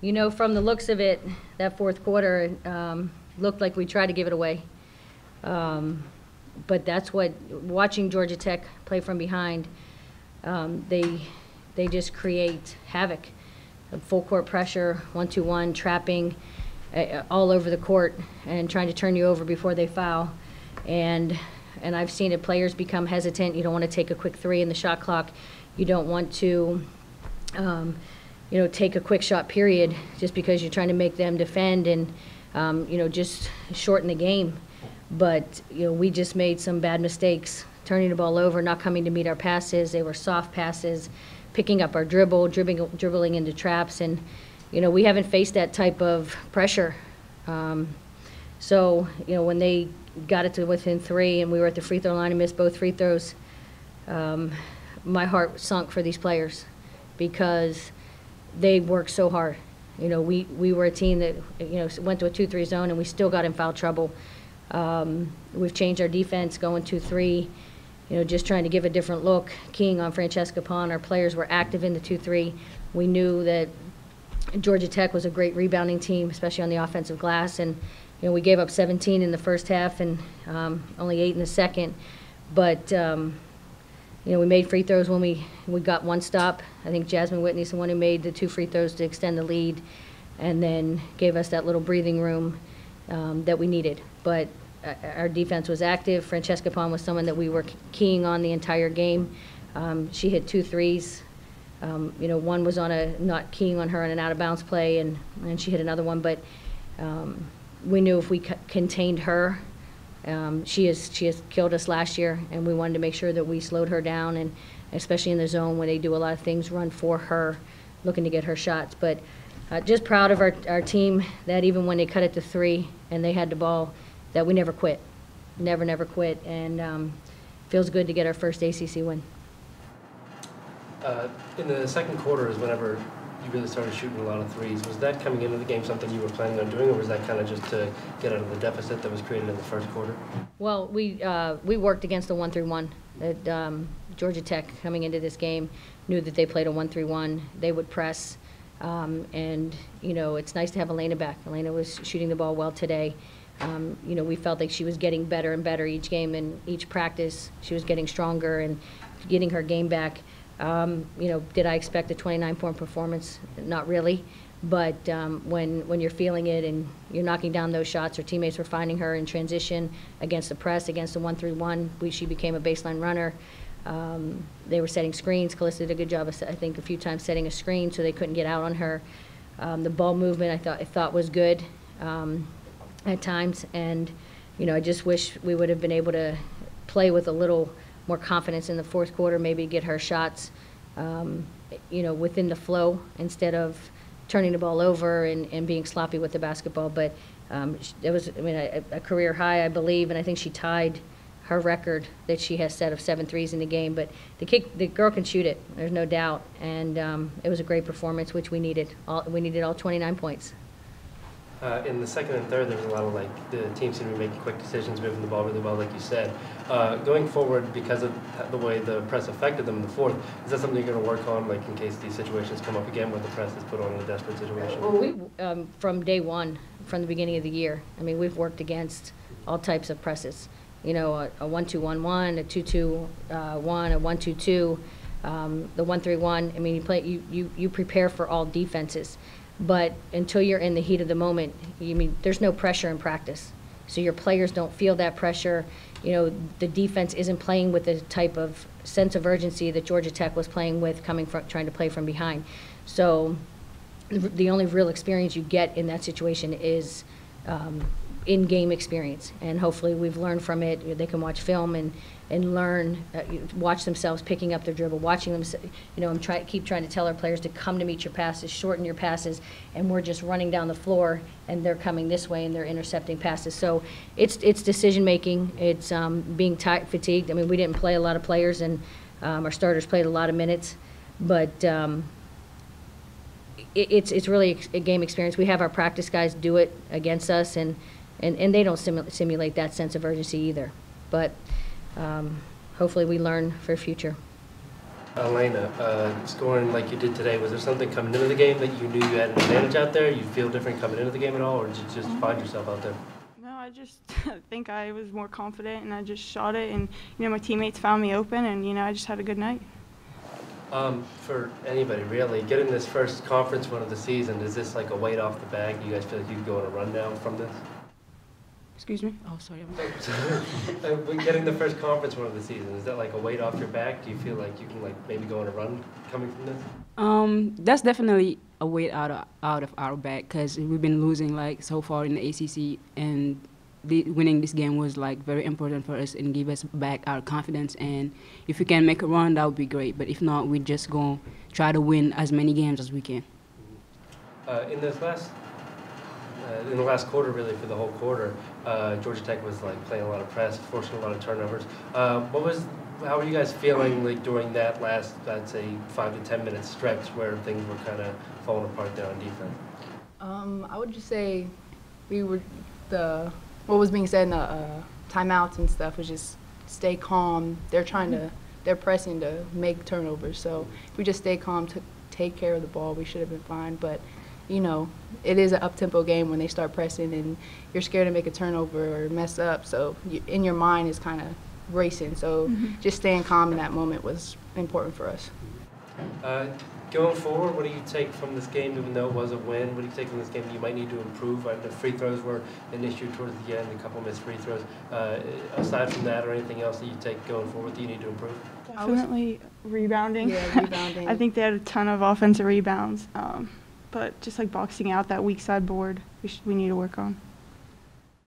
You know, from the looks of it, that fourth quarter looked like we tried to give it away. But that's what, watching Georgia Tech play from behind, they just create havoc. Full court pressure, 1-2-1, trapping all over the court and trying to turn you over before they foul. And I've seen it, players become hesitant. You don't want to take a quick three in the shot clock. You don't want to take a quick shot period just because you're trying to make them defend and, just shorten the game. But, we just made some bad mistakes, turning the ball over, not coming to meet our passes. They were soft passes, picking up our dribbling into traps. And, we haven't faced that type of pressure. So, when they got it to within 3 and we were at the free throw line and missed both free throws, my heart sunk for these players because they worked so hard. We were a team that, went to a 2-3 zone and we still got in foul trouble. We've changed our defense, going 2-3, just trying to give a different look, keying on Francesca Pon. Our players were active in the 2-3. We knew that Georgia Tech was a great rebounding team, especially on the offensive glass. And, we gave up 17 in the first half and only 8 in the second. But, we made free throws when we got one stop. I think Jasmine Whitney's the one who made the 2 free throws to extend the lead and then gave us that little breathing room that we needed. But our defense was active. Francesca Pon was someone that we were keying on the entire game. She hit 2 threes. One was on not keying on her on an out-of-bounds play, and she hit another one. But we knew if we contained her, she has killed us last year, and we wanted to make sure that we slowed her down, and especially in the zone where they do a lot of things, run for her, looking to get her shots. But just proud of our team that even when they cut it to 3 and they had the ball, that we never quit. Never quit. And feels good to get our first ACC win. In the second quarter is whenever you really started shooting a lot of threes. Was that coming into the game something you were planning on doing, or was that kind of just to get out of the deficit that was created in the first quarter? Well, we worked against the 1-3-1. Georgia Tech, coming into this game, knew that they played a 1-3-1. They would press. And, it's nice to have Elena back. Elena was shooting the ball well today. We felt like she was getting better and better each game and each practice. She was getting stronger and getting her game back. Did I expect a 29-point performance? Not really. But when you're feeling it and you're knocking down those shots, her teammates were finding her in transition against the press, against the 1-3-1. She became a baseline runner. They were setting screens. Calista did a good job, I think, a few times setting a screen so they couldn't get out on her. The ball movement I thought was good at times, and I just wish we would have been able to play with a little more confidence in the fourth quarter, maybe get her shots, within the flow instead of turning the ball over and being sloppy with the basketball. But it was, a career high, I believe, and I think she tied her record that she has set of 7 threes in the game. But the girl can shoot it, there's no doubt, and it was a great performance, which we needed. We needed all 29 points. In the second and third, there was a lot of the team seemed to be making quick decisions, moving the ball really well, like you said. Going forward, because of the way the press affected them in the fourth, is that something you're going to work on, in case these situations come up again where the press is put on in a desperate situation? Well, we from day one, from the beginning of the year, we've worked against all types of presses. A 1-2-1-1, a 2-2-1, a 1-2-2, the 1-3-1. You prepare for all defenses. But until you're in the heat of the moment, there's no pressure in practice. So your players don't feel that pressure. The defense isn't playing with the type of sense of urgency that Georgia Tech was playing with, trying to play from behind. So the only real experience you get in that situation is in-game experience. And hopefully we've learned from it. They can watch film and learn, watch themselves picking up their dribble, watching them, keep trying to tell our players to come to meet your passes, shorten your passes, and we're just running down the floor and they're coming this way and they're intercepting passes. So it's decision making, it's being fatigued. We didn't play a lot of players, and our starters played a lot of minutes, but it's really a game experience. We have our practice guys do it against us, and they don't simulate that sense of urgency either. But hopefully we learn for the future. Elena, scoring like you did today, was there something coming into the game that you knew you had an advantage out there? You feel different coming into the game at all, or did you just find yourself out there? No, I just think I was more confident, and I just shot it, and my teammates found me open, and I just had a good night. For anybody really, getting this first conference win of the season, is this like a weight off the back? Do you guys feel like you can go on a run now from this? Excuse me? Oh, sorry. Getting the first conference win of the season, is that like a weight off your back? Do you feel like you can like maybe go on a run coming from this? That's definitely a weight out of our back because we've been losing like so far in the ACC, and winning this game was like very important for us and give us back our confidence. And if we can make a run, that would be great. But if not, we're just gonna try to win as many games as we can. In the last quarter, really for the whole quarter, Georgia Tech was like playing a lot of press, forcing a lot of turnovers. How were you guys feeling like during that last, I'd say, 5 to 10 minute stretch where things were kind of falling apart there on defense? I would just say what was being said in the timeouts and stuff was just stay calm. They're pressing to make turnovers. So if we just stay calm, to take care of the ball, we should have been fine. But it is an up-tempo game when they start pressing and you're scared to make a turnover or mess up. So in your mind is kind of racing. So just staying calm in that moment was important for us. Going forward, what do you take from this game, even though it was a win? What do you take from this game that you might need to improve? The free throws were an issue towards the end, a couple missed free throws. Aside from that or anything else that you take going forward that you need to improve? Definitely rebounding. Yeah, rebounding. I think they had a ton of offensive rebounds, but just like boxing out that weak side board, we need to work on.